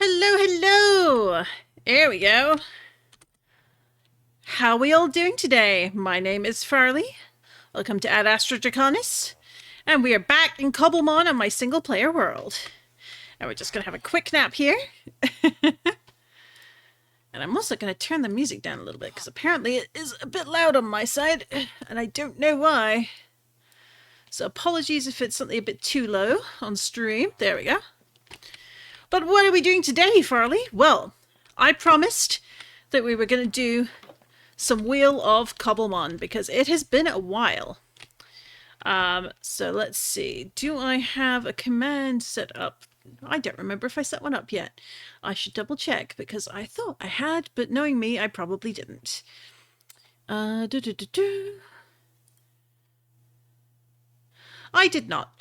Hello, hello! There we go. How are we all doing today? My name is Farley. Welcome to Ad Astra Draconis. And we are back in Cobblemon on my single player world. And we're just going to have a quick nap here. And I'm also going to turn the music down a little bit because apparently it is a bit loud on my side. And I don't know why. So apologies if it's something a bit too low on stream. There we go. But what are we doing today, Farley? Well, I promised that we were going to do some Wheel of Cobblemon because it has been a while. So let's see. Do I have a command set up? I don't remember if I set one up yet. I should double check because I thought I had, but knowing me, I probably didn't. I did not.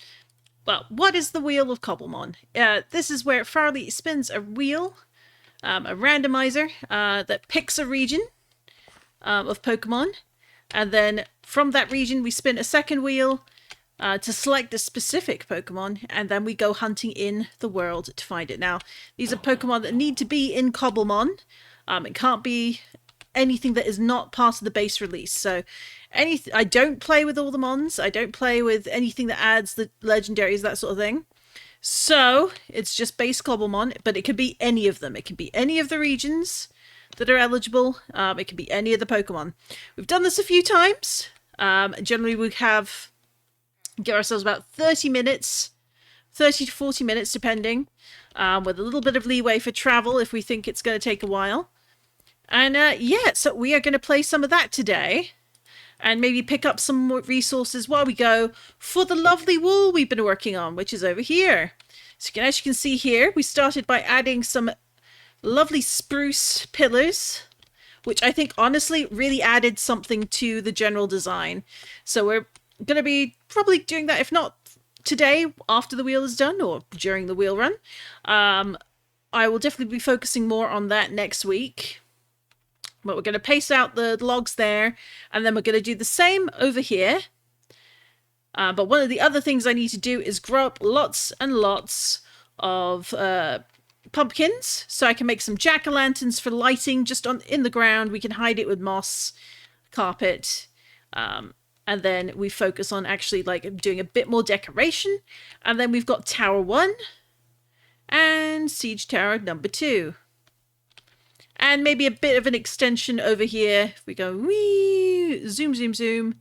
Well, what is the Wheel of Cobblemon? This is where Farley spins a wheel, a randomizer that picks a region of Pokemon, and then from that region we spin a second wheel to select a specific Pokemon, and then we go hunting in the world to find it. Now, these are Pokemon that need to be in Cobblemon. It can't be anything that is not part of the base release. So I don't play with all the mons. I don't play with anything that adds the legendaries, that sort of thing. So it's just base Cobblemon, but it could be any of them. It can be any of the regions that are eligible. It can be any of the Pokemon. We've done this a few times. Generally we give ourselves about 30 minutes, 30 to 40 minutes depending, with a little bit of leeway for travel if we think it's going to take a while. And yeah, so we are going to play some of that today and maybe pick up some more resources while we go for the lovely wool we've been working on, which is over here. So as you can see here, we started by adding some lovely spruce pillars, which I think honestly really added something to the general design. So we're going to be probably doing that, if not today after the wheel is done or during the wheel run. I will definitely be focusing more on that next week. But we're going to paste out the logs there, and then we're going to do the same over here. But one of the other things I need to do is grow up lots and lots of pumpkins, so I can make some jack-o'-lanterns for lighting just in the ground. We can hide it with moss, carpet, and then we focus on actually like doing a bit more decoration. And then we've got Tower 1 and Siege Tower number 2. And maybe a bit of an extension over here. If we go wee, zoom, zoom, zoom.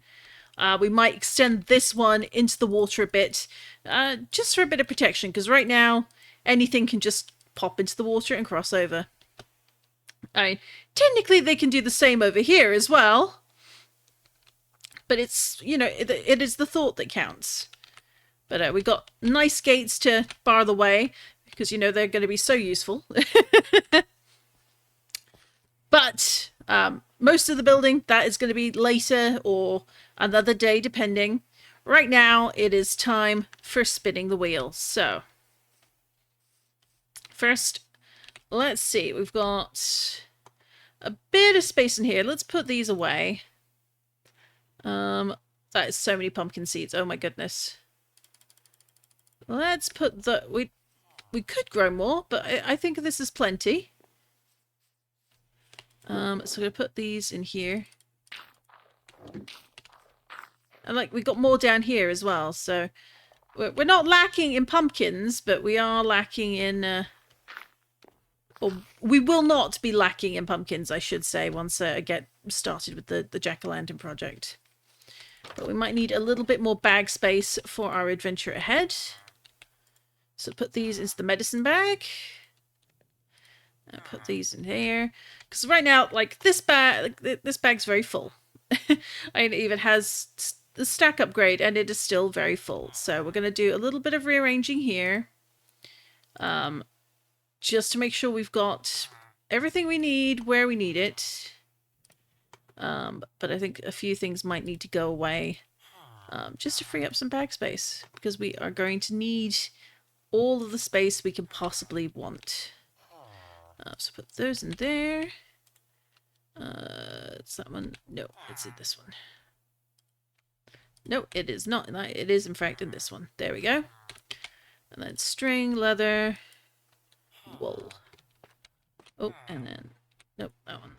We might extend this one into the water a bit, just for a bit of protection, because right now anything can just pop into the water and cross over. I mean, technically they can do the same over here as well, but it's, you know, it is the thought that counts. But we've got nice gates to bar the way, because, you know, they're going to be so useful. But most of the building, that is going to be later or another day, depending. Right now, it is time for spinning the wheel. So, first, let's see. We've got a bit of space in here. Let's put these away. That is so many pumpkin seeds. Oh my goodness. Let's put the... We could grow more, but I think this is plenty. So I'm going to put these in here. And like, we got more down here as well, so we're not lacking in pumpkins, but we are lacking in... or we will not be lacking in pumpkins, I should say, once I get started with the Jack-o'-lantern project. But we might need a little bit more bag space for our adventure ahead. So put these into the medicine bag. Put these in here, because right now, like, this bag's very full. It even has the stack upgrade, and it is still very full. So we're going to do a little bit of rearranging here, just to make sure we've got everything we need where we need it. But I think a few things might need to go away, just to free up some bag space, because we are going to need all of the space we can possibly want. So put those in there. It's that one. No, it's in this one. No, it is not in that. It is, in fact, in this one. There we go. And then string, leather, wool. Oh, and then... Nope, that one.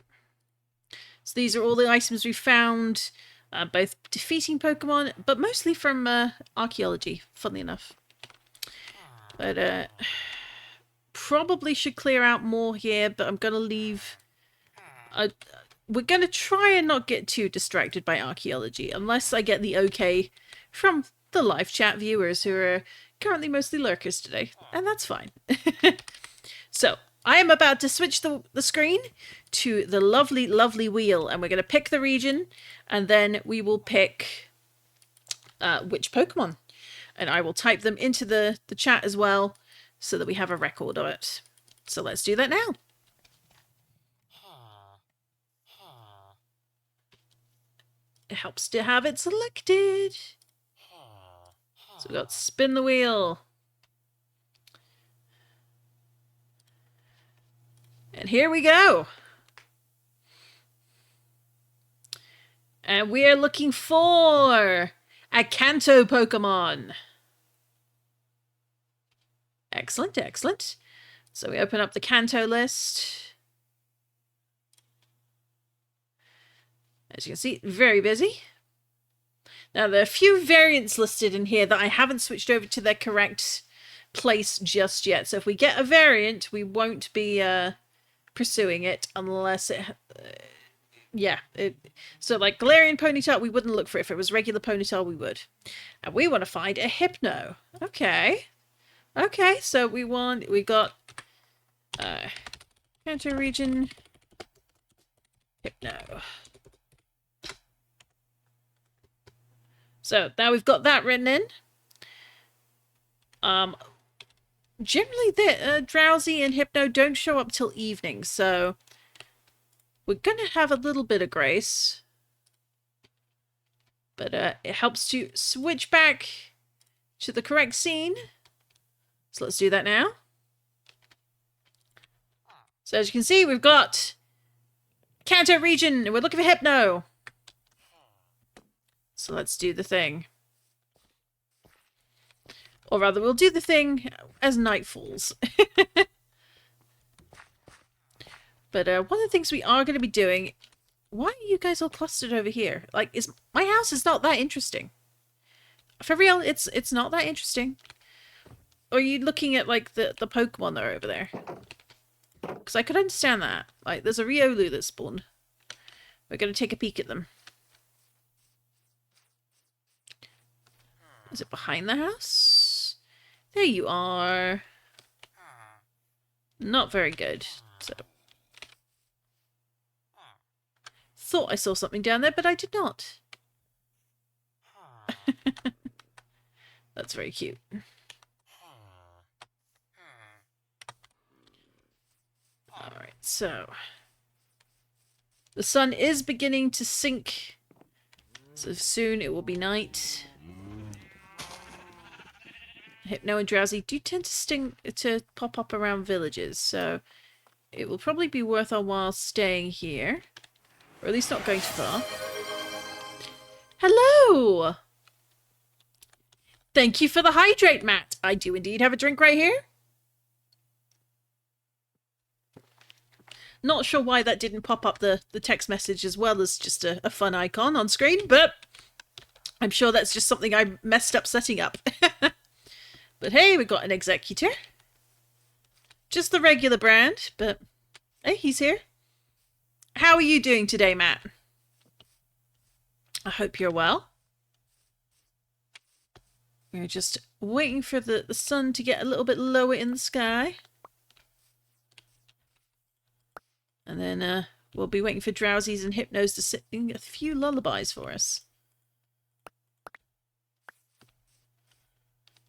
So these are all the items we found, both defeating Pokemon, but mostly from archaeology, funnily enough. But probably should clear out more here, but I'm going to leave... we're going to try and not get too distracted by archaeology, unless I get the okay from the live chat viewers who are currently mostly lurkers today, and that's fine. So, I am about to switch the screen to the lovely, lovely wheel, and we're going to pick the region, and then we will pick which Pokemon. And I will type them into the chat as well, so that we have a record of it. So let's do that now. It helps to have it selected. So we've got spin the wheel. And here we go. And we are looking for a Kanto Pokemon. Excellent, excellent. So we open up the Kanto list. As you can see, very busy. Now, there are a few variants listed in here that I haven't switched over to their correct place just yet. So if we get a variant, we won't be pursuing it unless it... So like Galarian Ponytail, we wouldn't look for it. If it was regular Ponytail, we would. And we want to find a Hypno. Okay. Okay, so we got Kanto region Hypno. So now we've got that written in. Generally, the Drowsy and Hypno don't show up till evening, so we're gonna have a little bit of grace. But it helps to switch back to the correct scene. So let's do that now. So as you can see, we've got Kanto region, and we're looking for Hypno. So let's do the thing. Or rather, we'll do the thing as night falls. But one of the things we are going to be doing... Why are you guys all clustered over here? Like, my house is not that interesting. For real, it's not that interesting. Or are you looking at, like, the Pokemon that are over there? Because I could understand that. Like, there's a Riolu that spawned. We're going to take a peek at them. Is it behind the house? There you are. Not very good. So, thought I saw something down there, but I did not. That's very cute. Alright, so the sun is beginning to sink, so soon it will be night. Hypno and Drowsy do tend to pop up around villages, so it will probably be worth our while staying here. Or at least not going too far. Hello! Thank you for the hydrate, Matt. I do indeed have a drink right here. Not sure why that didn't pop up the text message as well as just a fun icon on screen, but I'm sure that's just something I messed up setting up. But hey, we got an Executor. Just the regular brand, but hey, he's here. How are you doing today, Matt? I hope you're well. We're just waiting for the sun to get a little bit lower in the sky. And then we'll be waiting for Drowsies and Hypnos to sing a few lullabies for us.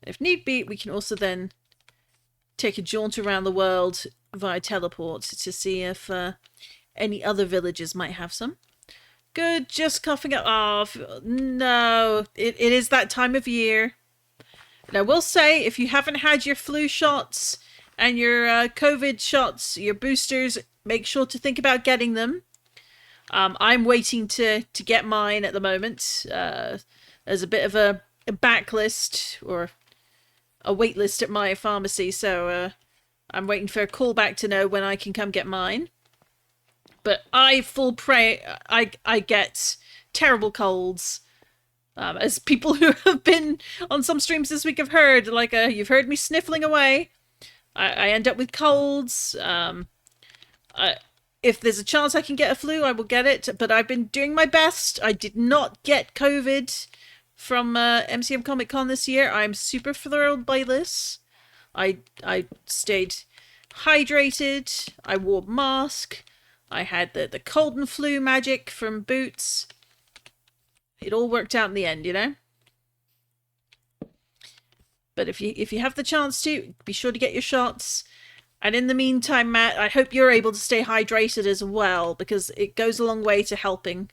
If need be, we can also then take a jaunt around the world via teleport to see if any other villages might have some. Good, just coughing up. Oh, no, it is that time of year. And I will say, if you haven't had your flu shots and your COVID shots, your boosters, make sure to think about getting them. I'm waiting to get mine at the moment. There's a bit of a backlist or a wait list at my pharmacy, so I'm waiting for a callback to know when I can come get mine. But I fall prey. I get terrible colds. As people who have been on some streams this week have heard, like you've heard me sniffling away. I end up with colds. If there's a chance I can get a flu, I will get it. But I've been doing my best. I did not get COVID from MCM Comic Con this year. I'm super thrilled by this. I stayed hydrated. I wore a mask. I had the cold and flu magic from Boots. It all worked out in the end, you know? But if you have the chance to, be sure to get your shots. And in the meantime, Matt, I hope you're able to stay hydrated as well, because it goes a long way to helping.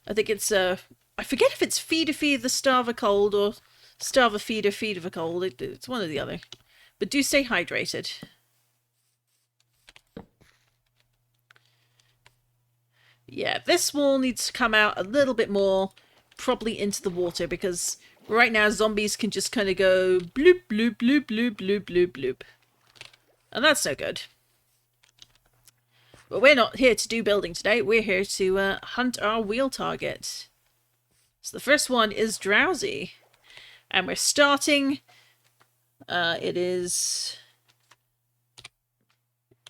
I think it's, I forget if it's feed the starve a cold or starve a feed a cold. It's one or the other. But do stay hydrated. Yeah, this wall needs to come out a little bit more, probably into the water, because right now zombies can just kind of go bloop, bloop, bloop, bloop, bloop, bloop, bloop. And that's no good. But we're not here to do building today. We're here to hunt our wheel target. So the first one is Drowsy. And we're starting... it is...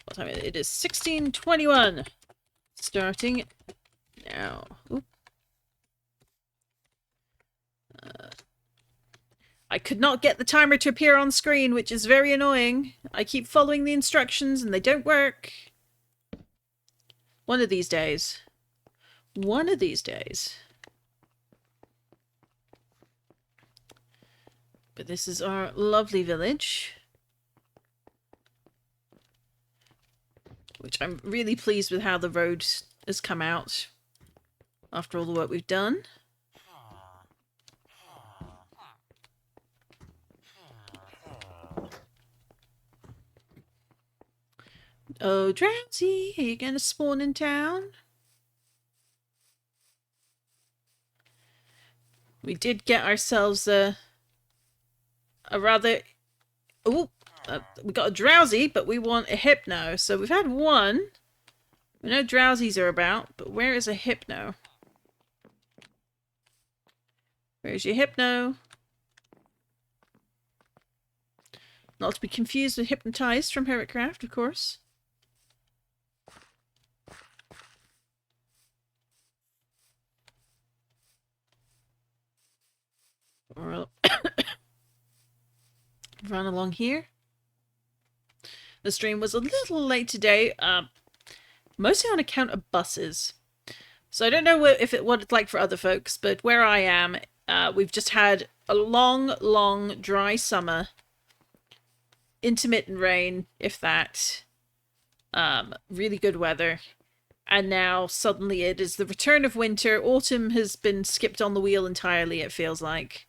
What time is it? It is 16:21. Starting now. Oop. I could not get the timer to appear on screen, which is very annoying. I keep following the instructions and they don't work. One of these days. One of these days. But this is our lovely village. Which I'm really pleased with how the road has come out after all the work we've done. Oh, Drowsy, are you going to spawn in town? We did get ourselves a rather... Oh, we got a Drowsy, but we want a Hypno. So we've had one. We know Drowsies are about, but where is a Hypno? Where's your Hypno? Not to be confused with Hypnotized from Hermitcraft, of course. We'll run along here. The stream was a little late today, mostly on account of buses. So I don't know what it's like for other folks, but where I am, we've just had a long, long, dry summer. Intermittent rain, if that. Really good weather. And now, suddenly, it is the return of winter. Autumn has been skipped on the wheel entirely, it feels like.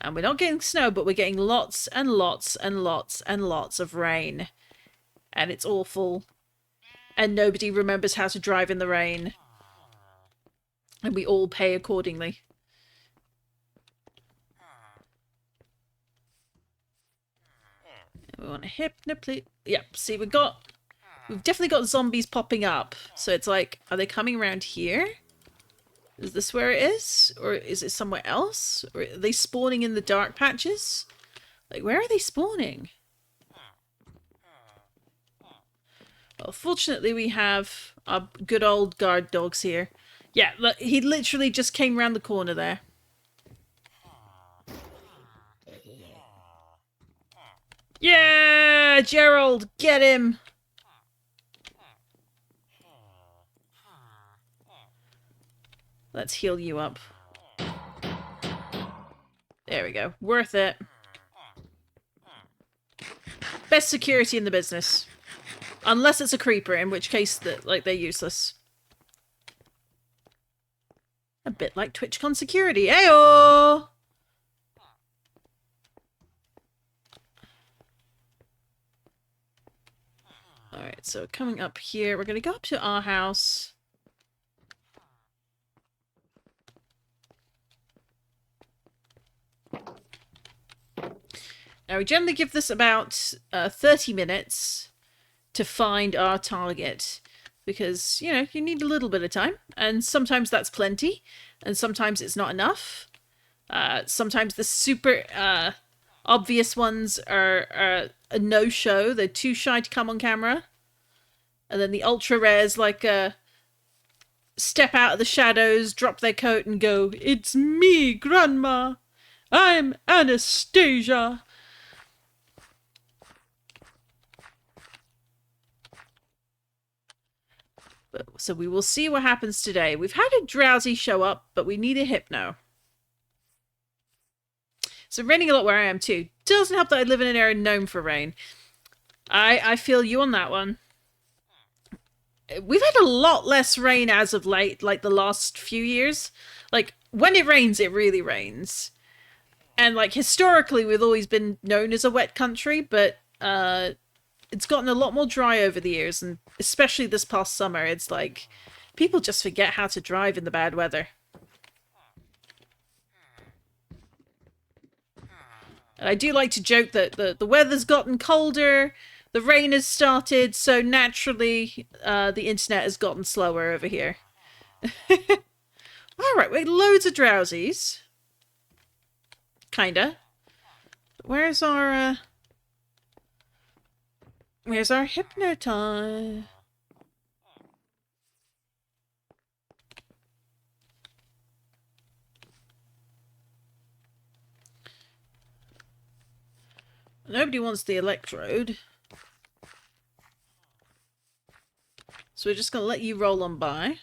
And we're not getting snow, but we're getting lots and lots and lots and lots of rain. And it's awful. And nobody remembers how to drive in the rain. And we all pay accordingly. We want a Hypno, please. Yep, see, we've definitely got zombies popping up. So it's like, are they coming around here? Is this where it is? Or is it somewhere else? Or are they spawning in the dark patches? Like, where are they spawning? Well, fortunately we have our good old guard dogs here. Yeah, look, he literally just came around the corner there. Yeah, Gerald, get him! Let's heal you up. There we go. Worth it. Best security in the business. Unless it's a creeper, in which case they're useless. A bit like TwitchCon security. Ayo! Alright, so coming up here, we're going to go up to our house. Now, we generally give this about 30 minutes to find our target. Because, you know, you need a little bit of time. And sometimes that's plenty. And sometimes it's not enough. Sometimes the super obvious ones are a no-show. They're too shy to come on camera. And then the ultra rares, like, step out of the shadows, drop their coat, and go, "It's me, Grandma! I'm Anastasia!" So we will see what happens today. We've had a drowsy show up, but we need a hypno. So raining a lot where I am too. Doesn't help that I live in an area known for rain. I feel you on that one. We've had a lot less rain as of late, like the last few years. Like, when it rains, it really rains. And, like, historically, we've always been known as a wet country, but it's gotten a lot more dry over the years, and especially this past summer, it's like, people just forget how to drive in the bad weather. And I do like to joke that the weather's gotten colder, the rain has started, so naturally the internet has gotten slower over here. Alright, wait, loads of drowsies. Kinda. Where's our hypno time? Nobody wants the electrode. So we're just going to let you roll on by.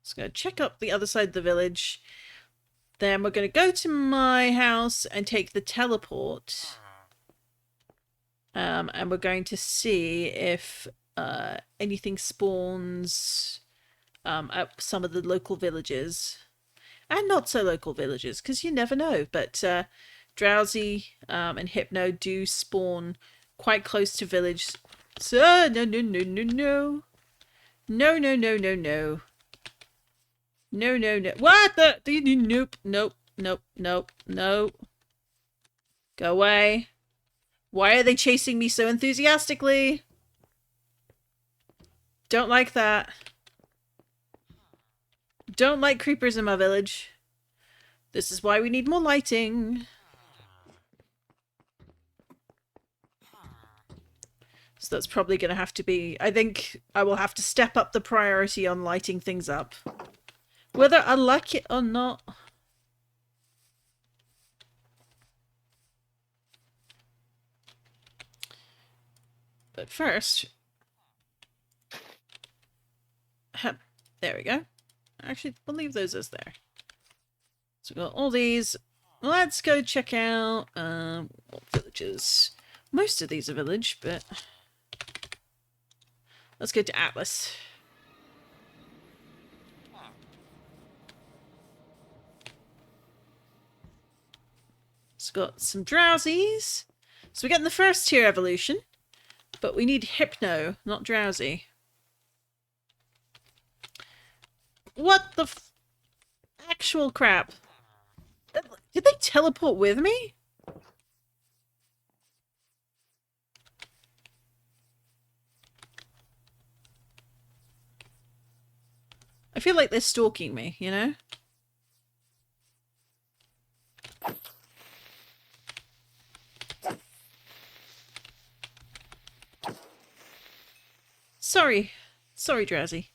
Just going to check up the other side of the village. Then we're going to go to my house and take the teleport. And we're going to see if anything spawns at some of the local villages. And not so local villages, because you never know. But Drowsy and Hypno do spawn quite close to village. So, no. No. What the? Nope. No. Go away. Why are they chasing me so enthusiastically? Don't like that. Don't like creepers in my village. This is why we need more lighting. So that's probably going to have to be... I think I will have to step up the priority on lighting things up. Whether I like it or not. But first... There we go. Actually, we'll leave those as there. So we've got all these. Let's go check out what villages. Most of these are village, but let's go to Atlas. It's got some drowsies. So we're getting the first tier evolution, but we need Hypno, not Drowsy. What the actual crap? Did they teleport with me? I feel like they're stalking me, you know? Sorry, Drowsy.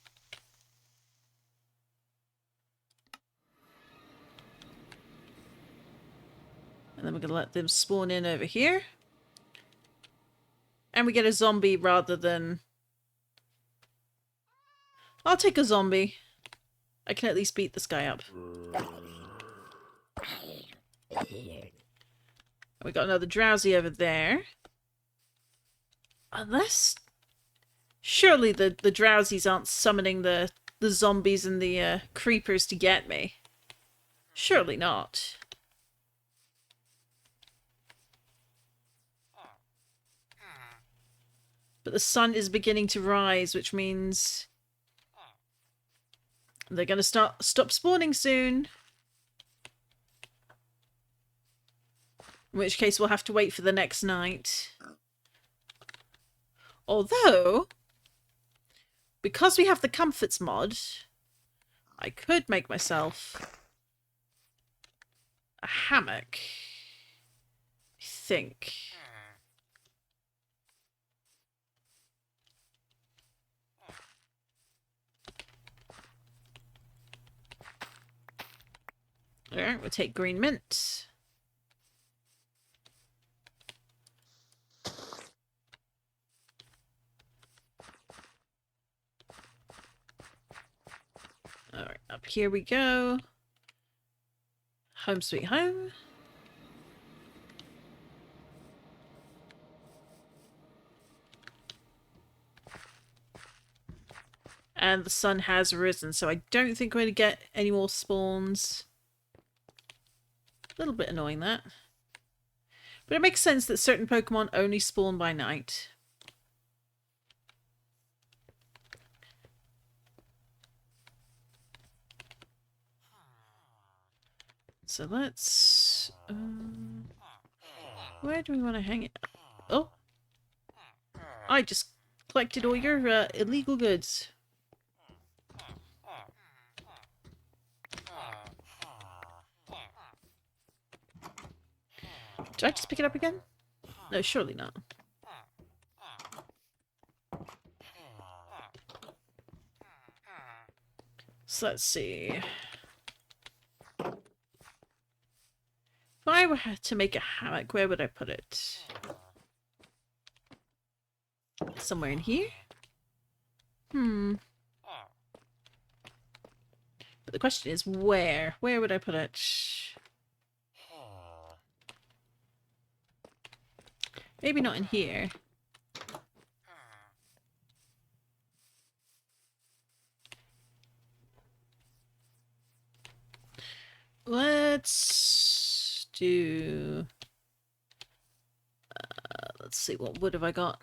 And then we're going to let them spawn in over here. And we get a zombie rather than... I'll take a zombie. I can at least beat this guy up. We got another drowsy over there. Unless... Surely the drowsies aren't summoning the zombies and the creepers to get me. Surely not. But the sun is beginning to rise, which means they're going to stop spawning soon. In which case we'll have to wait for the next night. Although, because we have the comforts mod, I could make myself a hammock. I think. Alright, we'll take green mint. Alright, up here we go. Home sweet home. And the sun has risen, so I don't think we're going to get any more spawns. A little bit annoying, that. But it makes sense that certain Pokemon only spawn by night. So let's... where do we want to hang it? Oh! I just collected all your illegal goods. Did I just pick it up again? No, surely not. So let's see. If I were to make a hammock, where would I put it? Somewhere in here? But the question is where? Where would I put it? Maybe not in here. Let's do... let's see, what wood have I got?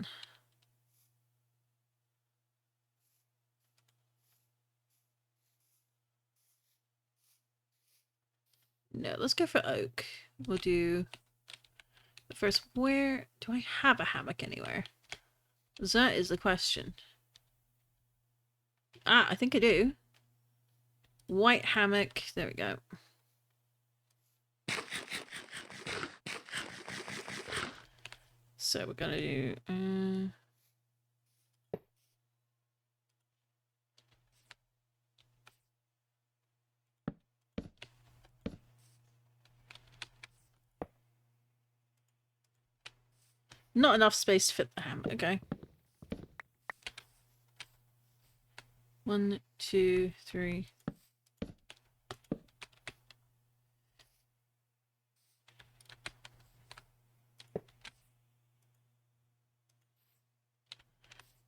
No, let's go for oak. We'll do... But first, where... Do I have a hammock anywhere? That is the question. Ah, I think I do. White hammock. There we go. So we're gonna do... not enough space to fit the hammock. Okay. 1, 2, 3.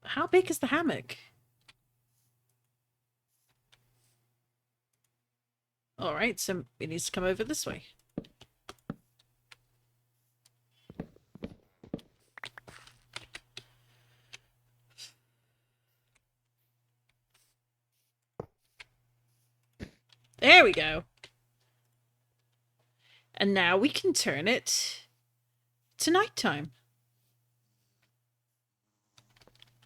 How big is the hammock? Alright, so it needs to come over this way. There we go. And now we can turn it to nighttime.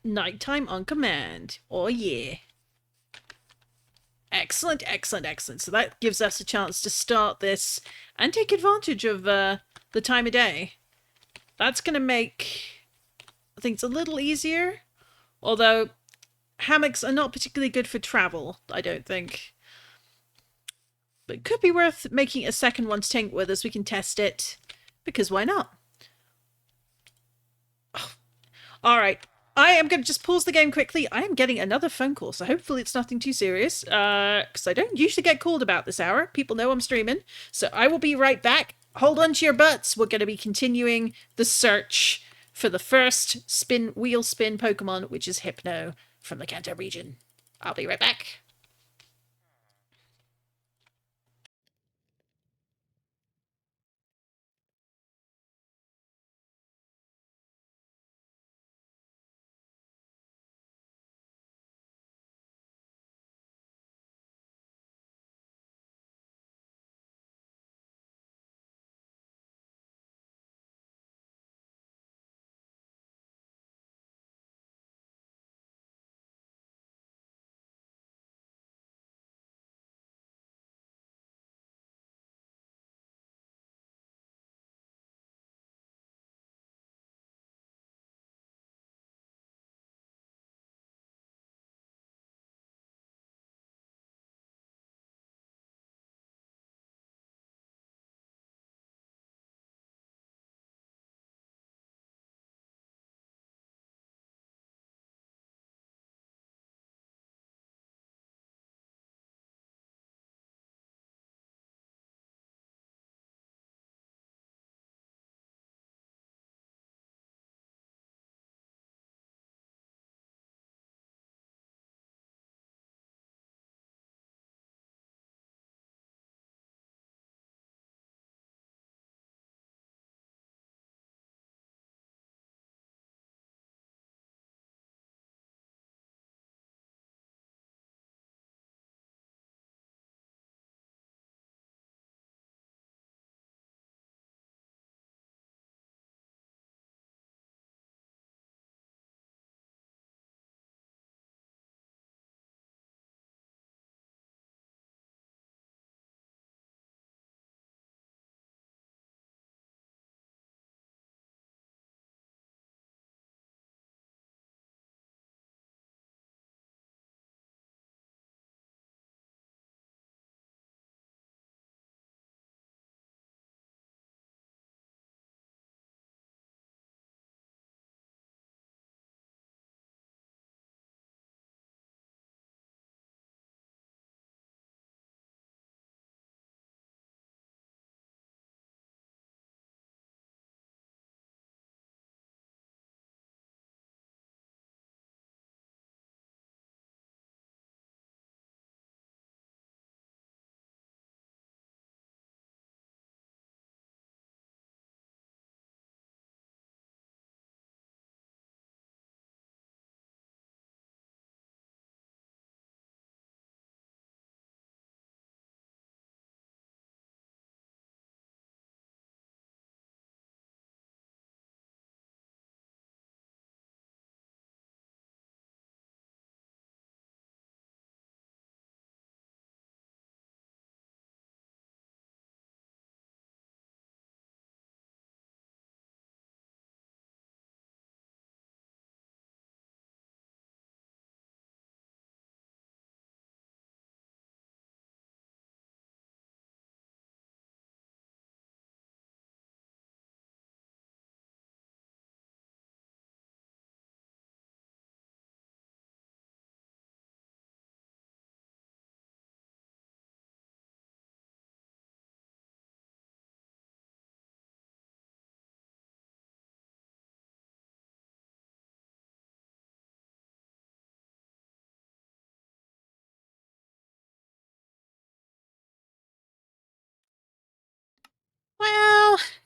Nighttime on command. Oh yeah. Excellent, excellent, excellent. So that gives us a chance to start this and take advantage of the time of day. That's going to make things a little easier. Although hammocks are not particularly good for travel, I don't think. But it could be worth making a second one to take with us. We can test it. Because why not? Oh. Alright. I am going to just pause the game quickly. I am getting another phone call, so hopefully it's nothing too serious. Because I don't usually get called about this hour. People know I'm streaming. So I will be right back. Hold on to your butts. We're going to be continuing the search for the first wheel spin Pokemon, which is Hypno from the Kanto region. I'll be right back.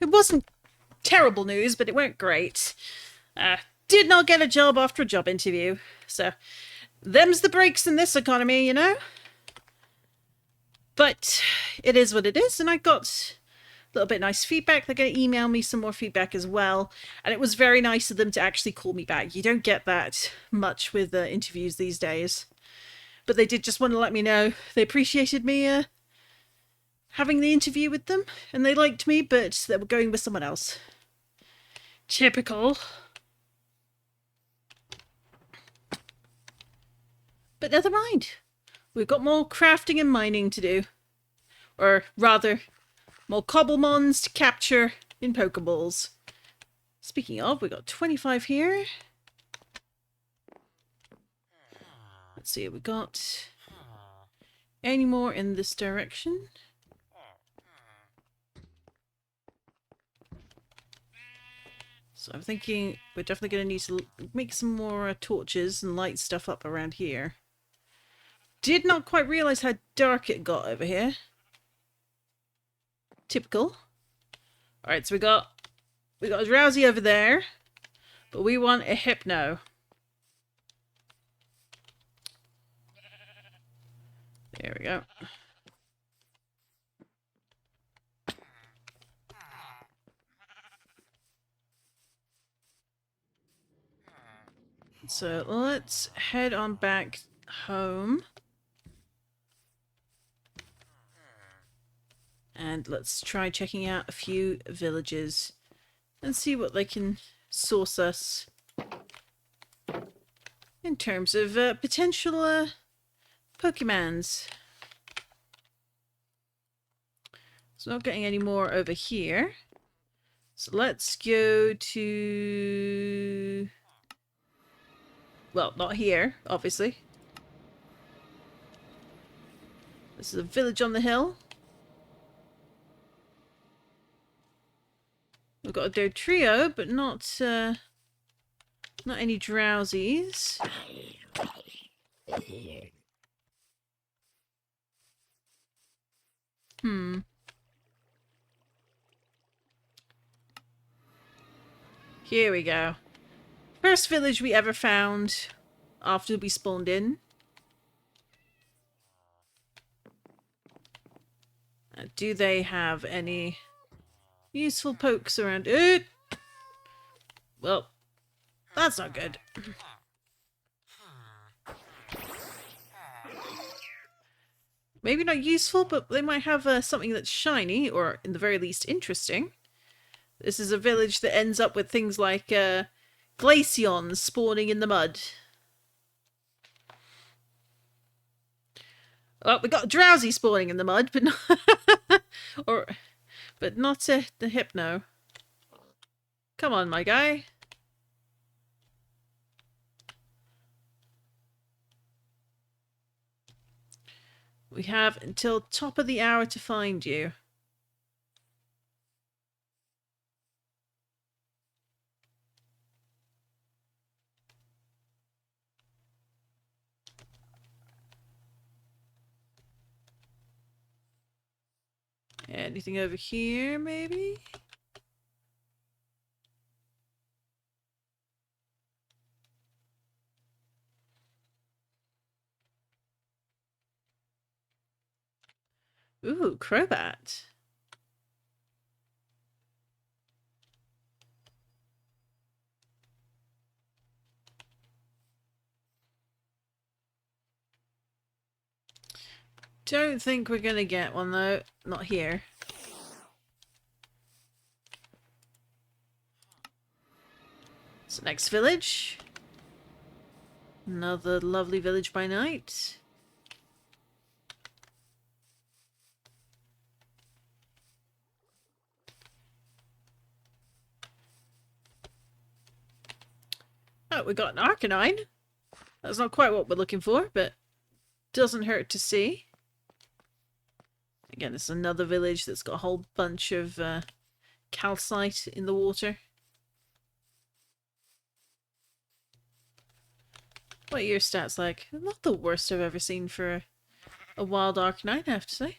it wasn't terrible news, but it weren't great. Did not get a job after a job interview. So, them's the breaks in this economy, you know? But it is what it is, and I got a little bit nice feedback. They're going to email me some more feedback as well. And it was very nice of them to actually call me back. You don't get that much with interviews these days. But they did just want to let me know they appreciated me having the interview with them. And they liked me, but they were going with someone else. Typical. But never mind. We've got more crafting and mining to do. Or rather, more Cobblemons to capture in Pokeballs. Speaking of, we got 25 here. Let's see, we got any more in this direction. So I'm thinking we're definitely going to need to make some more torches and light stuff up around here. Did not quite realise how dark it got over here. Typical. Alright, so we got a Drowsy over there, but we want a Hypno. There we go. So let's head on back home. And let's try checking out a few villages and see what they can source us in terms of potential Pokemons. So not getting any more over here. So let's go to... Well, not here, obviously. This is a village on the hill. We've got a Dotrio, but not any Drowsies. Here we go. First village we ever found after we spawned in. Do they have any useful pokes around it? Well, that's not good. Maybe not useful, but they might have something that's shiny, or in the very least interesting. This is a village that ends up with things like Glaceons spawning in the mud. Well, we got a Drowsy spawning in the mud, but not but not the Hypno. Come on, my guy. We have until top of the hour to find you. Anything over here, maybe? Ooh, Crobat. Don't think we're gonna get one though. Not here. So next village. Another lovely village by night. Oh, we got an Arcanine. That's not quite what we're looking for, but doesn't hurt to see. Again, it's another village that's got a whole bunch of calcite in the water. What are your stats like? Not the worst I've ever seen for a wild Arcanine, I have to say.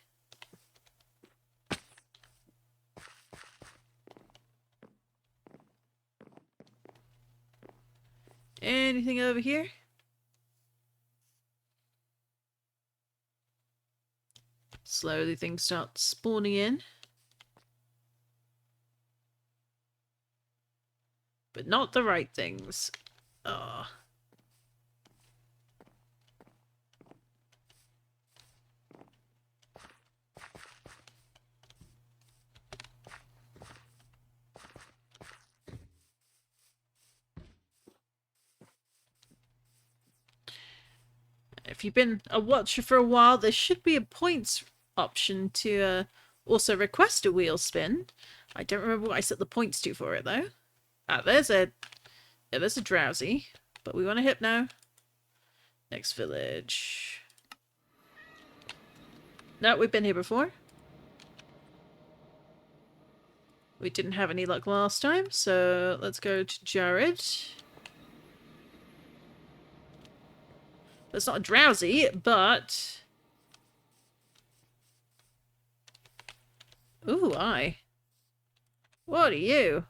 Anything over here? Slowly things start spawning in. But not the right things. Oh. If you've been a watcher for a while, there should be a points option to also request a wheel spin. I don't remember what I set the points to for it though. Ah, there's a drowsy, but we want a hypno. Next village. No, we've been here before. We didn't have any luck last time, so let's go to Jared. It's not a drowsy, but... Ooh, aye. What are you?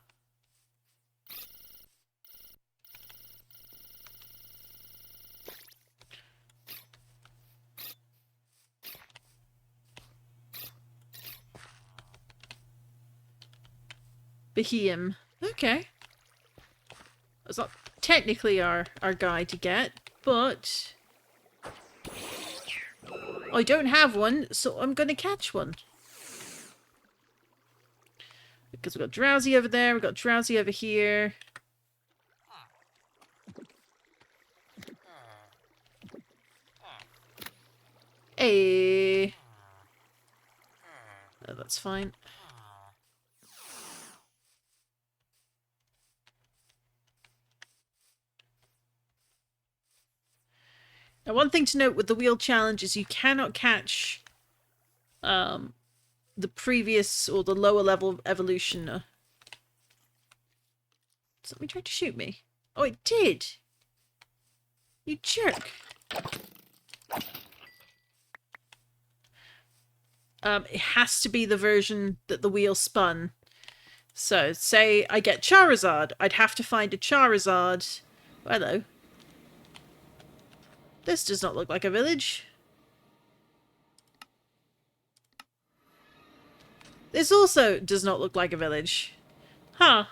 Behem. Okay. That's not technically our guy to get, but... I don't have one, so I'm going to catch one. Because we've got drowsy over there, we've got drowsy over here. Hey. Oh, that's fine. Now, one thing to note with the wheel challenge is you cannot catch the previous or the lower level evolution. Something tried to shoot me. Oh, it did! You jerk! It has to be the version that the wheel spun. So, say I get Charizard. I'd have to find a Charizard. Oh, hello. This does not look like a village. This also does not look like a village. Huh.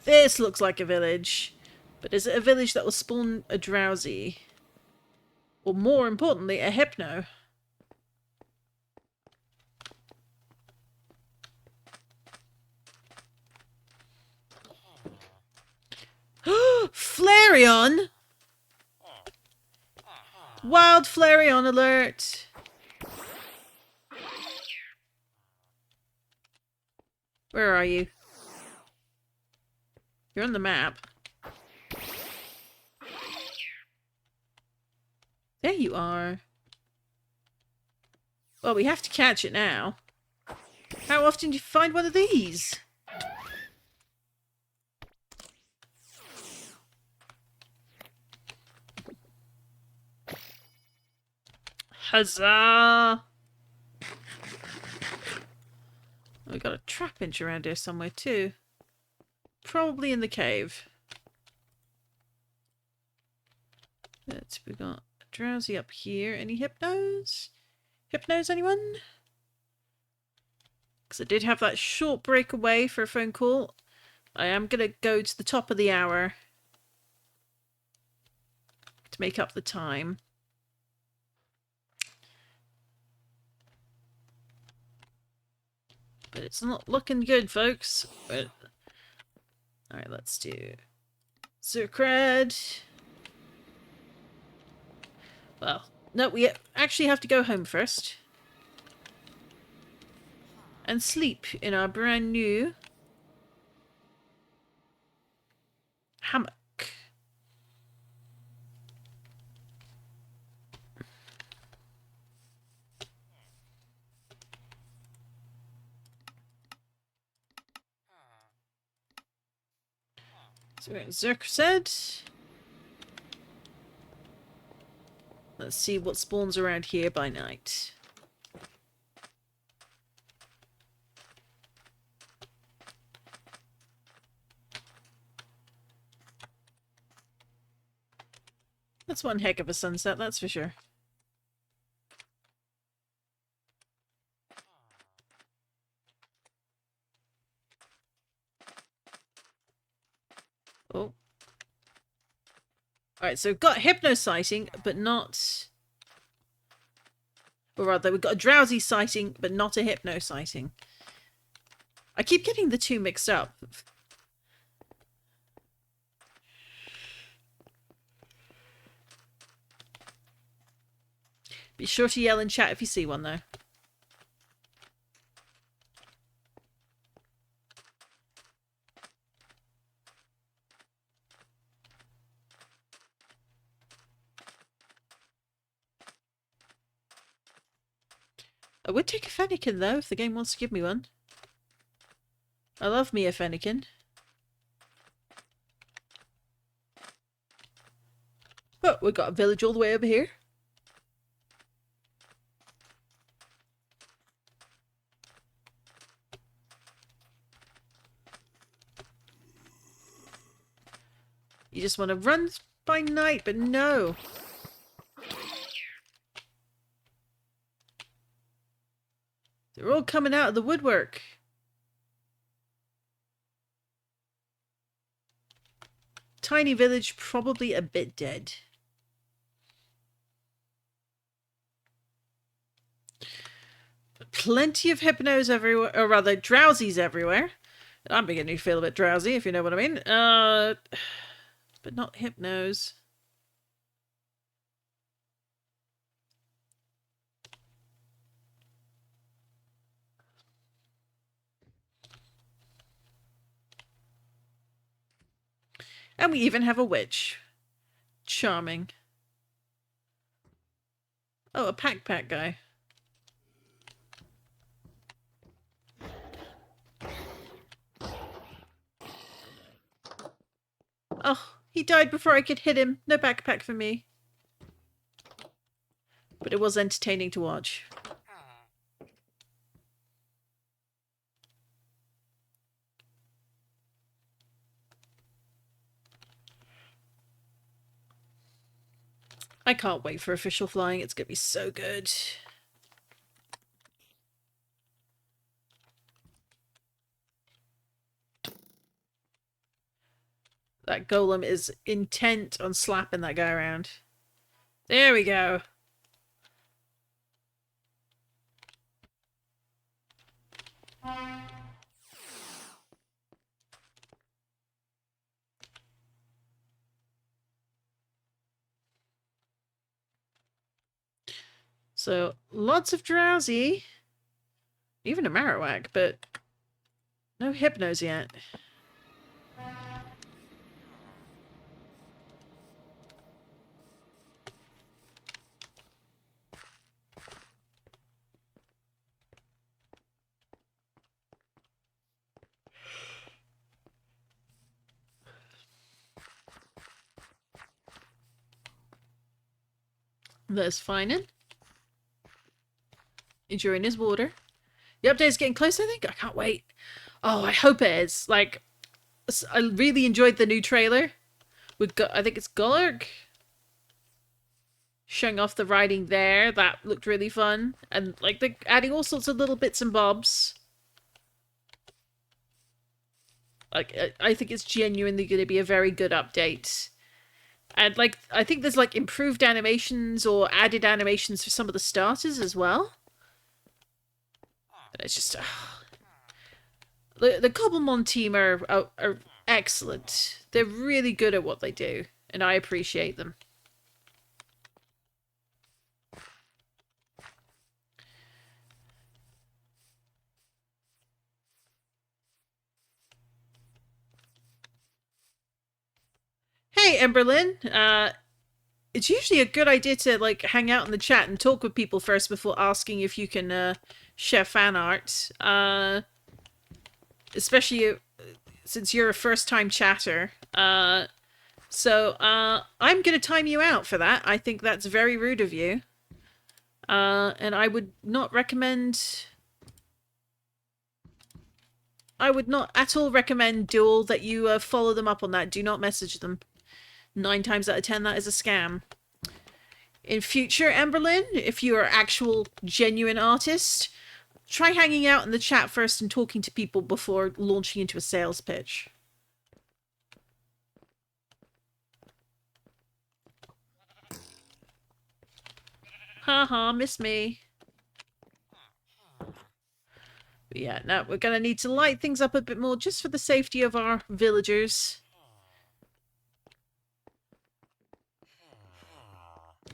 This looks like a village. But is it a village that will spawn a drowsy? Or more importantly, a hypno? Flareon! Wild Flareon alert! Where are you? You're on the map. There you are. Well, we have to catch it now. How often do you find one of these? Huzzah! We got a trap inch around here somewhere too. Probably in the cave. We got a drowsy up here. Any hypnos? Hypnos, anyone? Because I did have that short break away for a phone call. I am going to go to the top of the hour to make up the time. But it's not looking good, folks. But... Alright, let's do Zerkred. Well, no, we actually have to go home first. And sleep in our brand new hammock. So we're at Zerkred. Let's see what spawns around here by night. That's one heck of a sunset, that's for sure. Oh. Alright, so we've got hypno sighting, but not... Or rather, we've got a drowsy sighting, but not a hypno sighting. I keep getting the two mixed up. Be sure to yell in chat if you see one, though. I would take a Fennekin, though, if the game wants to give me one. I love me a Fennekin. Oh, we've got a village all the way over here. You just want to run by night, but no. They're all coming out of the woodwork. Tiny village, probably a bit dead. Plenty of hypnos everywhere, or rather, drowsies everywhere. I'm beginning to feel a bit drowsy, if you know what I mean. But not hypnos. And we even have a witch. Charming. Oh, a pack guy. Oh, he died before I could hit him. No backpack for me. But it was entertaining to watch. I can't wait for official flying. It's going to be so good. That golem is intent on slapping that guy around. There we go. So, lots of drowsy. Even a Marowak, but no hypnos yet. There's Finan. Enjoying his water. The update is getting close, I think. I can't wait. Oh, I hope it is. Like, I really enjoyed the new trailer. I think it's Gullark. Showing off the riding there. That looked really fun. And, like, they're adding all sorts of little bits and bobs. Like, I think it's genuinely going to be a very good update. And, like, I think there's, like, improved animations or added animations for some of the starters as well. But it's just... The Cobblemon team are excellent. They're really good at what they do. And I appreciate them. Hey, Emberlyn. It's usually a good idea to, like, hang out in the chat and talk with people first before asking if you can share fan art. Especially since you're a first-time chatter. So I'm going to time you out for that. I think that's very rude of you. And I would not recommend... I would not at all recommend Duel that you follow them up on that. Do not message them. 9 times out of 10, that is a scam. In future, Emberlyn, if you're an actual genuine artist, try hanging out in the chat first and talking to people before launching into a sales pitch. Haha, miss me. But yeah, now we're going to need to light things up a bit more just for the safety of our villagers.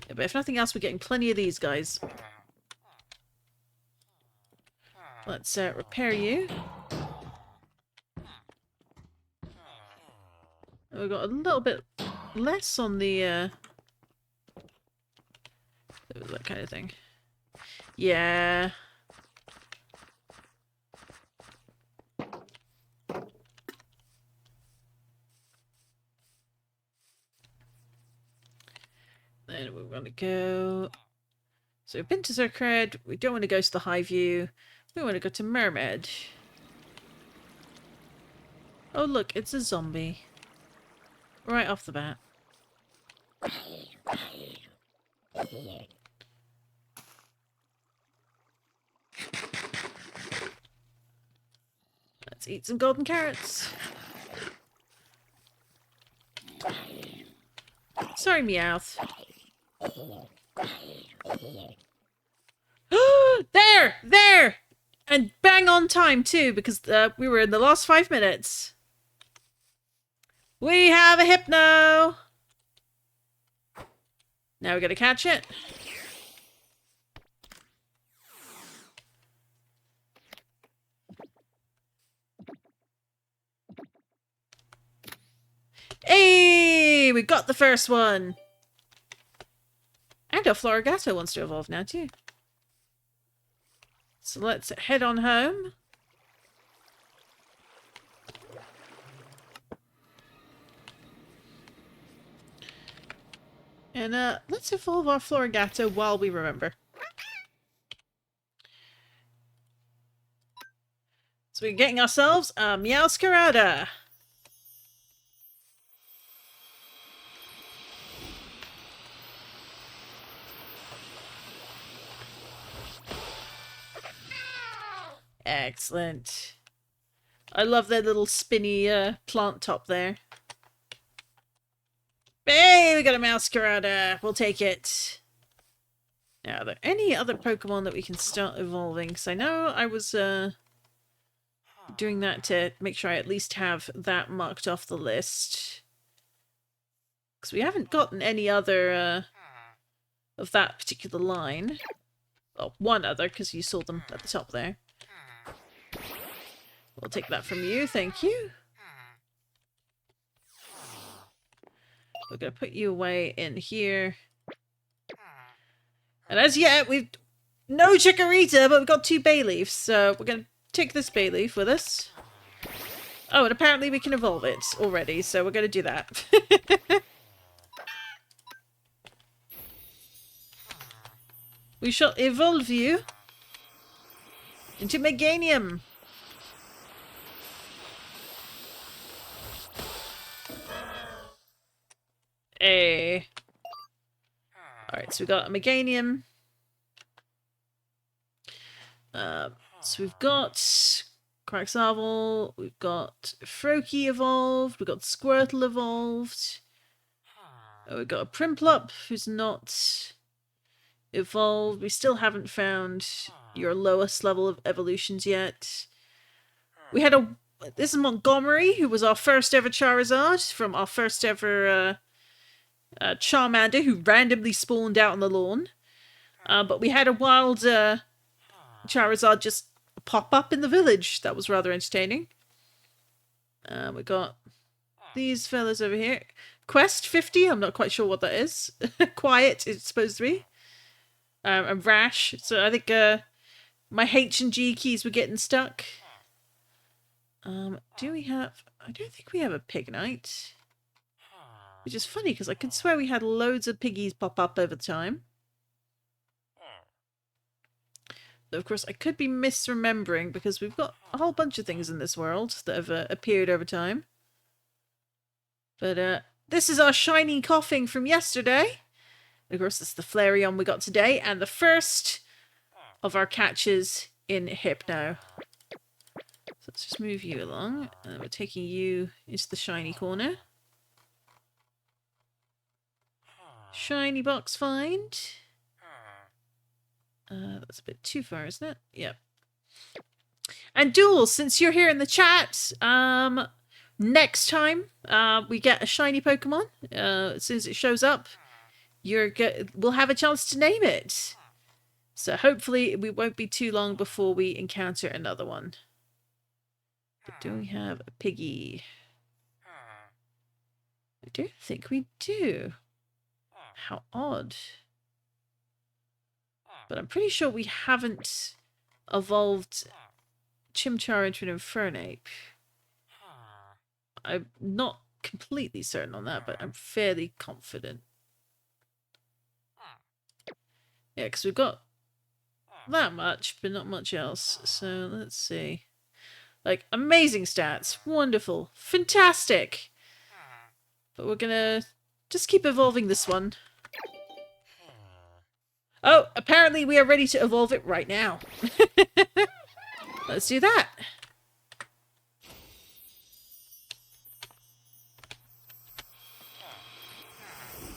Yeah, but if nothing else, we're getting plenty of these guys. Let's repair you. We've got a little bit less on the that kind of thing. Yeah. Then we're going to go... So we've been to Zerkred. We don't want to go to the High View. We want to go to Mermaid. Oh look, it's a zombie. Right off the bat. Let's eat some golden carrots. Sorry, Meowth. There! There! And bang on time, too, because we were in the last 5 minutes. We have a Hypno! Now we gotta catch it. Hey! We got the first one! And our Florigato wants to evolve now, too. So let's head on home. And let's evolve our Florigato while we remember. So we're getting ourselves a Meowscarada. Excellent. I love their little spinny plant top there. Hey, we got a Meowscarada. We'll take it. Now, are there any other Pokemon that we can start evolving? Because I know I was doing that to make sure I at least have that marked off the list. Because we haven't gotten any other of that particular line. Well, one other, because you saw them at the top there. We'll take that from you, thank you. We're going to put you away in here. And as yet, we've... No Chikorita, but we've got 2 Bayleafs, so we're going to take this Bayleaf with us. Oh, and apparently we can evolve it already, so we're going to do that. We shall evolve you into Meganium. Hey. Alright, so we got a Meganium. So we've got Quaxarvel, we've got Froakie evolved, we've got Squirtle evolved. We've got a Prinplup who's not evolved. We still haven't found your lowest level of evolutions yet. We had this is Montgomery, who was our first ever Charizard from our first ever Charmander, who randomly spawned out on the lawn. But we had a wild Charizard just pop up in the village. That was rather entertaining. We got these fellas over here. Quest 50, I'm not quite sure what that is. Quiet, it's supposed to be. And Rash. So I think my H and G keys were getting stuck. Do we have... I don't think we have a Pignite. Which is funny, because I could swear we had loads of piggies pop up over time. Though, of course, I could be misremembering, because we've got a whole bunch of things in this world that have appeared over time. But this is our shiny coughing from yesterday. Of course, it's the Flareon we got today, and the first of our catches in Hypno. So let's just move you along, and we're taking you into the shiny corner. Shiny box find. That's a bit too far, isn't it? Yep. And Duel, since you're here in the chat, next time we get a shiny Pokemon, as soon as it shows up, we'll have a chance to name it. So hopefully it won't be too long before we encounter another one. But do we have a Piggy? I don't think we do. How odd. But I'm pretty sure we haven't evolved Chimchar into an Infernape. I'm not completely certain on that, but I'm fairly confident. Yeah, because we've got that much, but not much else. So let's see. Like, amazing stats. Wonderful. Fantastic. But we're gonna just keep evolving this one. Oh, apparently we are ready to evolve it right now. Let's do that.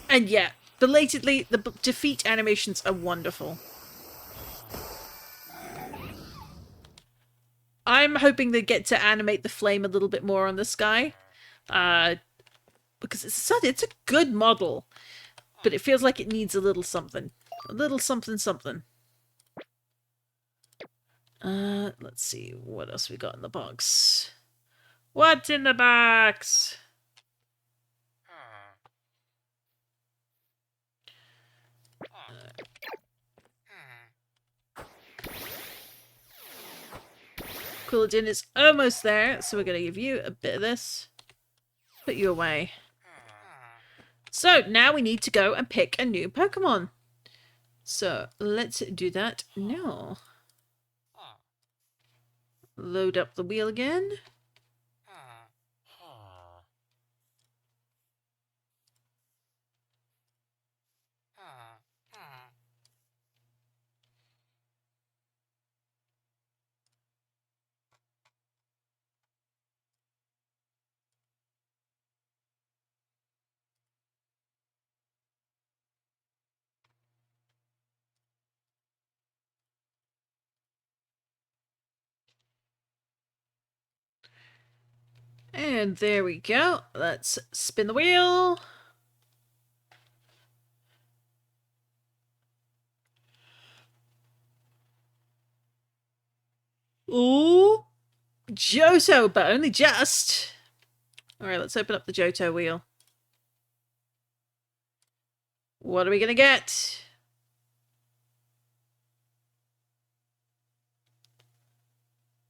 And yeah, belatedly, the defeat animations are wonderful. I'm hoping they get to animate the flame a little bit more on this guy. Because it's a good model. But it feels like it needs a little something. A little something something. Let's see what else we got in the box. What's in the box? Quilladin is almost there, so we're going to give you a bit of this. Put you away. So now we need to go and pick a new Pokemon. So let's do that now. Load up the wheel again. And there we go. Let's spin the wheel. Ooh, Johto, but only just. Alright, let's open up the Johto wheel. What are we gonna get?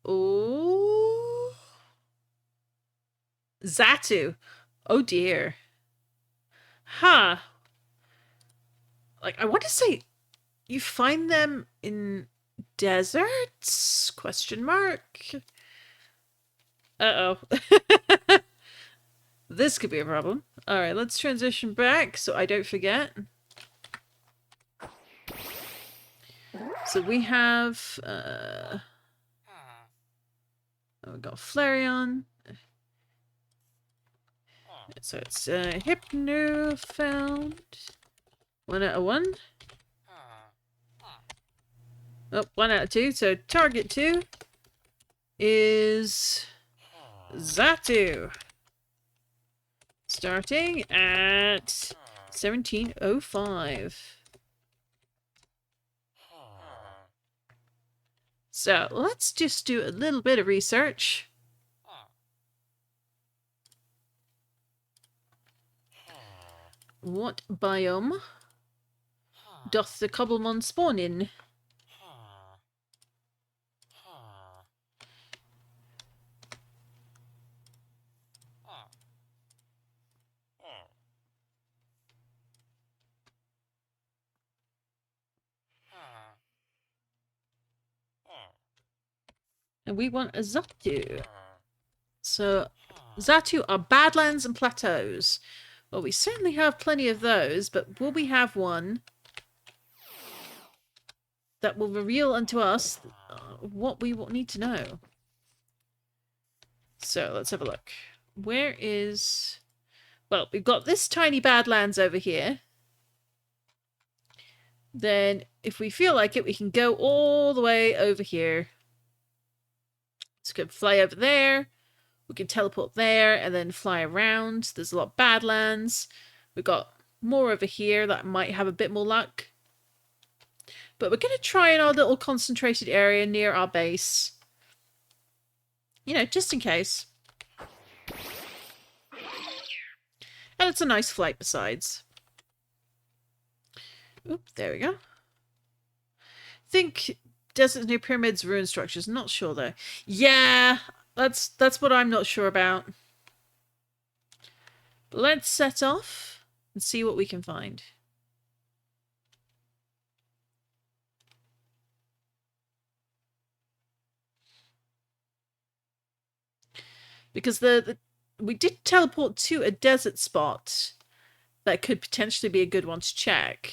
Ooh. Xatu. Oh dear. Huh. Like, I want to say you find them in deserts? Question mark. Uh-oh. This could be a problem. Alright, let's transition back so I don't forget. So we have we got Flareon. So it's Hypno found. 1 out of 1. Oh, 1 out of 2. So target 2 is Xatu. Starting at 1705. So let's just do a little bit of research. What biome doth the Cobblemon spawn in? And we want a Xatu. So Xatu are badlands and plateaus. Well, we certainly have plenty of those, but will we have one that will reveal unto us what we will need to know? So, let's have a look. Where is... Well, we've got this tiny Badlands over here. Then, if we feel like it, we can go all the way over here. Let's go fly over there. We can teleport there and then fly around. There's a lot of Badlands. We've got more over here that might have a bit more luck. But we're going to try in our little concentrated area near our base. You know, just in case. And it's a nice flight besides. Oop, there we go. Think deserts near pyramids, ruin structures. Not sure though. Yeah, that's what I'm not sure about. But let's set off and see what we can find. Because we did teleport to a desert spot that could potentially be a good one to check.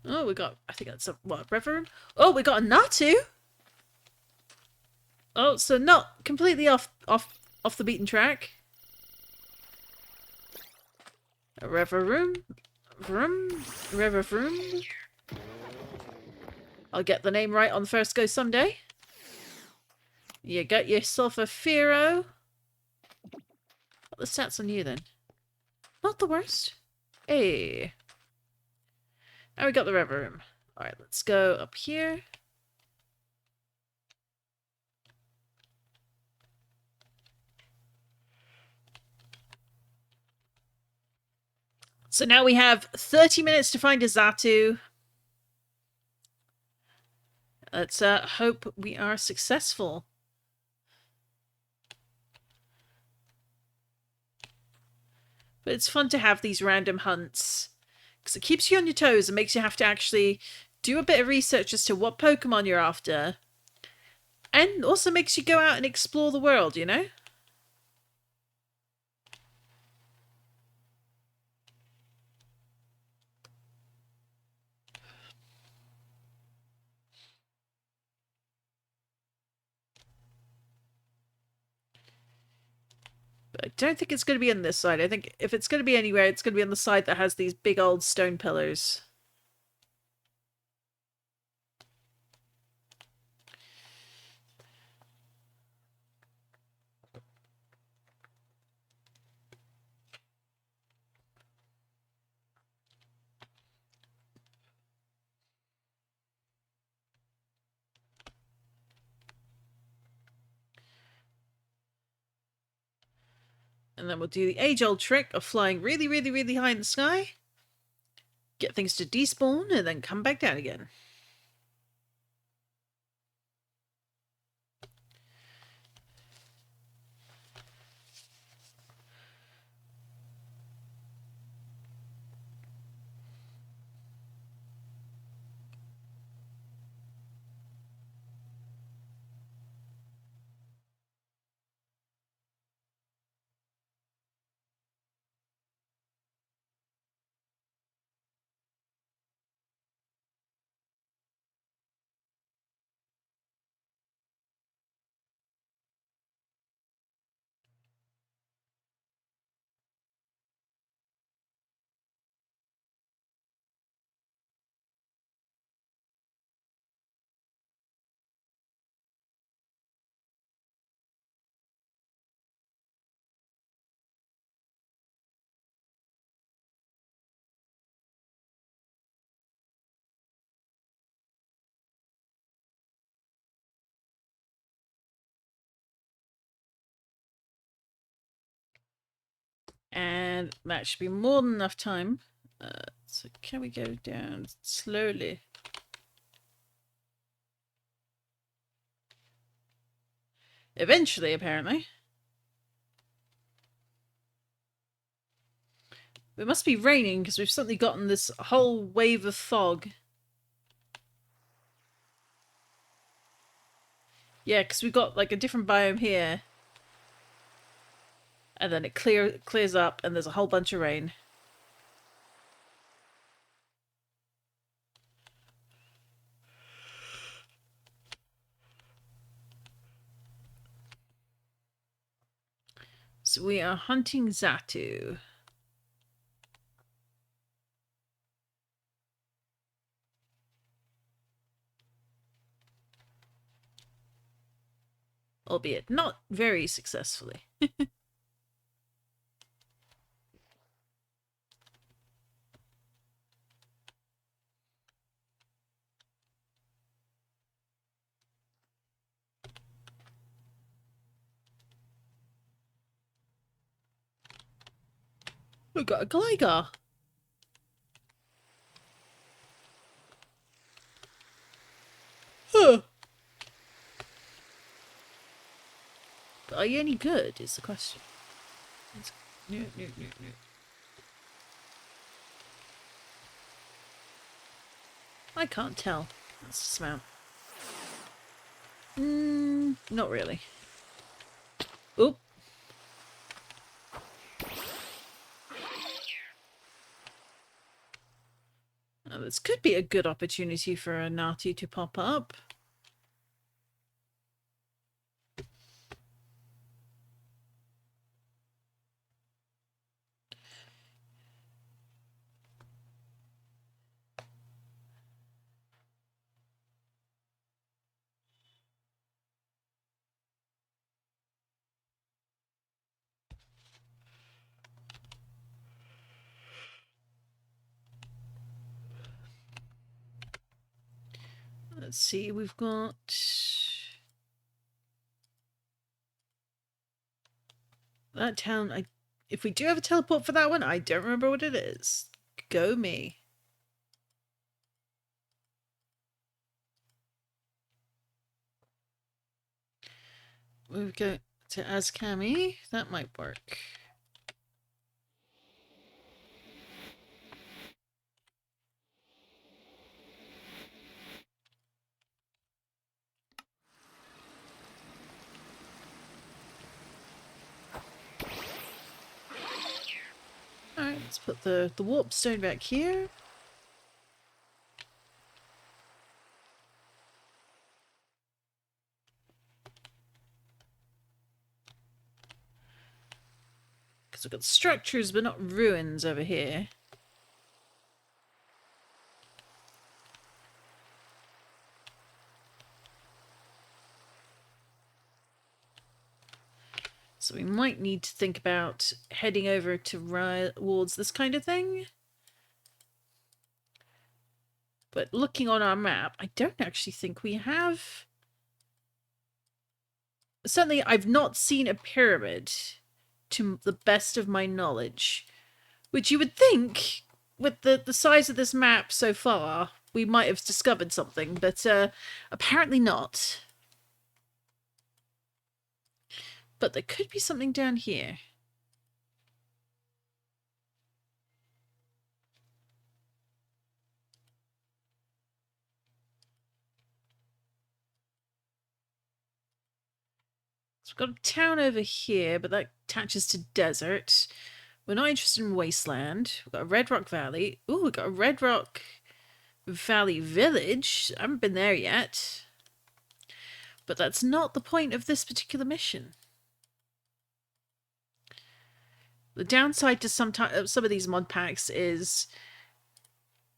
Oh, we got, I think that's a, what, river room? Oh, we got a Natu! Oh, so not completely off the beaten track. A river room. River room. I'll get the name right on the first go someday. You got yourself a Pharaoh. What are the stats on you then? Not the worst. Hey. Now we got the river room. Alright, let's go up here. So now we have 30 minutes to find a Xatu. Let's hope we are successful. But it's fun to have these random hunts. Because it keeps you on your toes and makes you have to actually do a bit of research as to what Pokemon you're after. And also makes you go out and explore the world, you know? But I don't think it's going to be on this side. I think if it's going to be anywhere, it's going to be on the side that has these big old stone pillars. And then we'll do the age-old trick of flying really, really, really high in the sky. Get things to despawn and then come back down again. And that should be more than enough time. So can we go down slowly? Eventually, apparently. It must be raining because we've suddenly gotten this whole wave of fog. Yeah, because we've got like a different biome here. And then it clears up and there's a whole bunch of rain. So we are hunting Zatu. Albeit not very successfully. We got a Gligar. Huh. Are you any good, is the question. No. I can't tell. That's the smell. Not really. Oop. Oh, this could be a good opportunity for a Nati to pop up. Let's see, we've got... that town, if we do have a teleport for that one, I don't remember what it is. Go me. We've got to Azkami. That might work. Alright, let's put the warp stone back here. Because we've got structures but not ruins over here. So we might need to think about heading over towards this kind of thing. But looking on our map, I don't actually think we have... Certainly, I've not seen a pyramid, to the best of my knowledge. Which you would think, with the size of this map so far, we might have discovered something, but apparently not. But there could be something down here. So we've got a town over here, but that attaches to desert. We're not interested in wasteland. We've got a Red Rock Valley. Ooh, we've got a Red Rock Valley Village. I haven't been there yet. But that's not the point of this particular mission. The downside to some of these mod packs is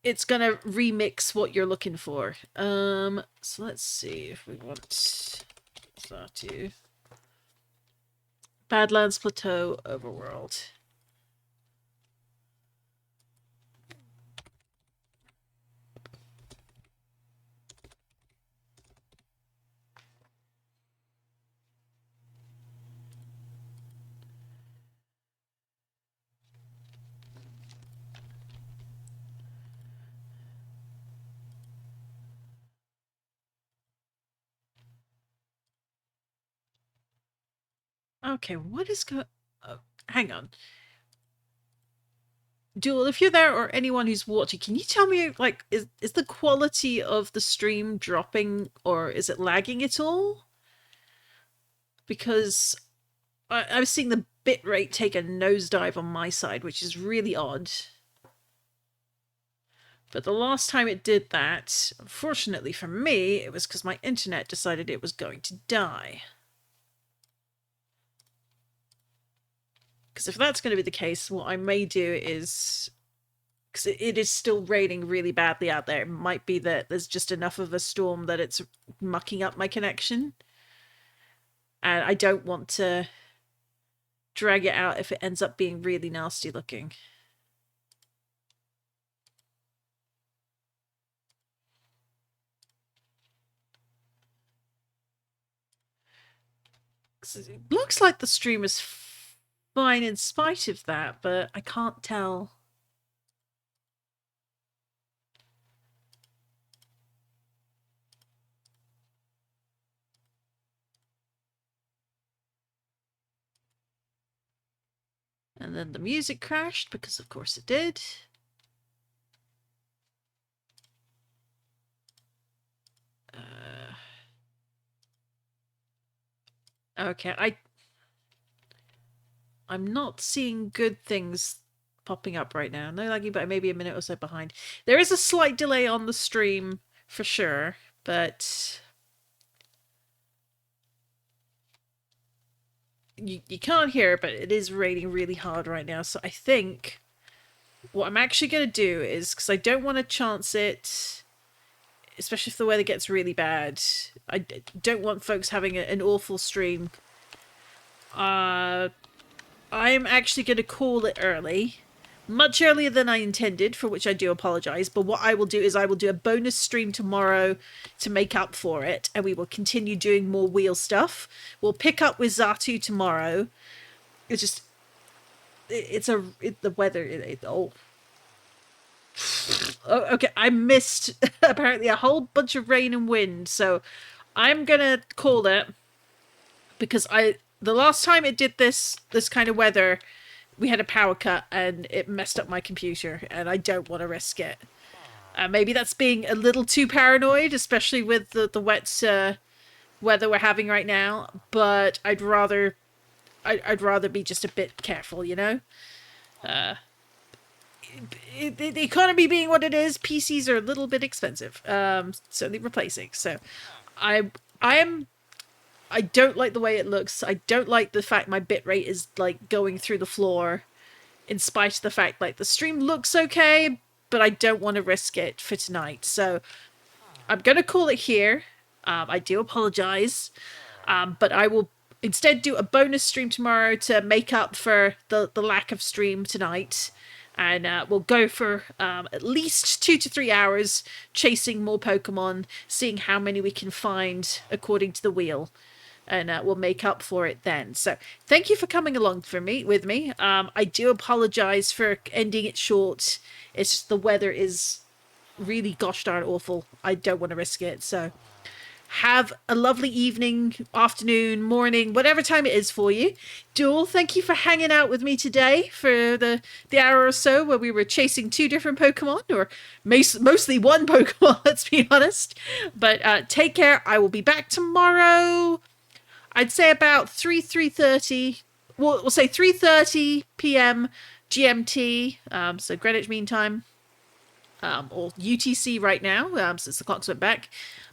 it's gonna remix what you're looking for. So let's see if we want Zatu. Badlands Plateau Overworld. Okay, what is going... hang on. Duel, if you're there or anyone who's watching, can you tell me, like, is the quality of the stream dropping or is it lagging at all? because I was seeing the bitrate take a nosedive on my side, which is really odd. But the last time it did that, unfortunately for me, it was because my internet decided it was going to die. Because if that's going to be the case, what I may do is, because it is still raining really badly out there, it might be that there's just enough of a storm that it's mucking up my connection. And I don't want to drag it out if it ends up being really nasty looking. It looks like the stream is fine in spite of that, but I can't tell. And then the music crashed, because of course it did. Okay, I'm not seeing good things popping up right now. No lagging, but maybe a minute or so behind. There is a slight delay on the stream, for sure, but you can't hear it, but it is raining really hard right now. So I think what I'm actually going to do is, because I don't want to chance it, especially if the weather gets really bad, I don't want folks having an awful stream. I am actually going to call it early. Much earlier than I intended, for which I do apologise. But what I will do is I will do a bonus stream tomorrow to make up for it. And we will continue doing more wheel stuff. We'll pick up with Zatu tomorrow. It's just... the weather... oh, okay, I missed apparently a whole bunch of rain and wind. So I'm going to call it. Because the last time it did this kind of weather, we had a power cut and it messed up my computer, and I don't want to risk it. Maybe that's being a little too paranoid, especially with the wet weather we're having right now. But I'd rather be just a bit careful, you know. The economy being what it is, PCs are a little bit expensive. Certainly replacing. So I don't like the way it looks. I don't like the fact my bitrate is like going through the floor, in spite of the fact like the stream looks okay, but I don't want to risk it for tonight. So I'm going to call it here. I do apologize, but I will instead do a bonus stream tomorrow to make up for the lack of stream tonight. And we'll go for at least 2 to 3 hours chasing more Pokemon, seeing how many we can find according to the wheel. And we'll make up for it then. So thank you for coming along with me. I do apologize for ending it short. It's just the weather is really gosh darn awful. I don't want to risk it. So have a lovely evening, afternoon, morning, whatever time it is for you. Duel, thank you for hanging out with me today for the hour or so where we were chasing 2 different Pokemon, or mostly one Pokemon, let's be honest. But take care. I will be back tomorrow. I'd say about 3:30. We'll say 3:30 p.m. GMT, so Greenwich Mean Time, or UTC right now, since the clocks went back.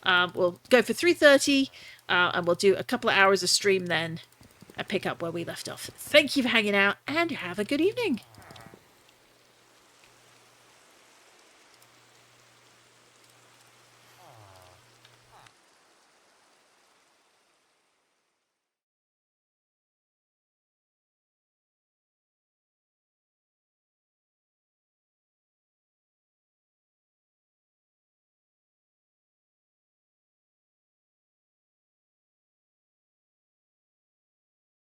We'll go for 3:30, and we'll do a couple of hours of stream then and pick up where we left off. Thank you for hanging out, and have a good evening.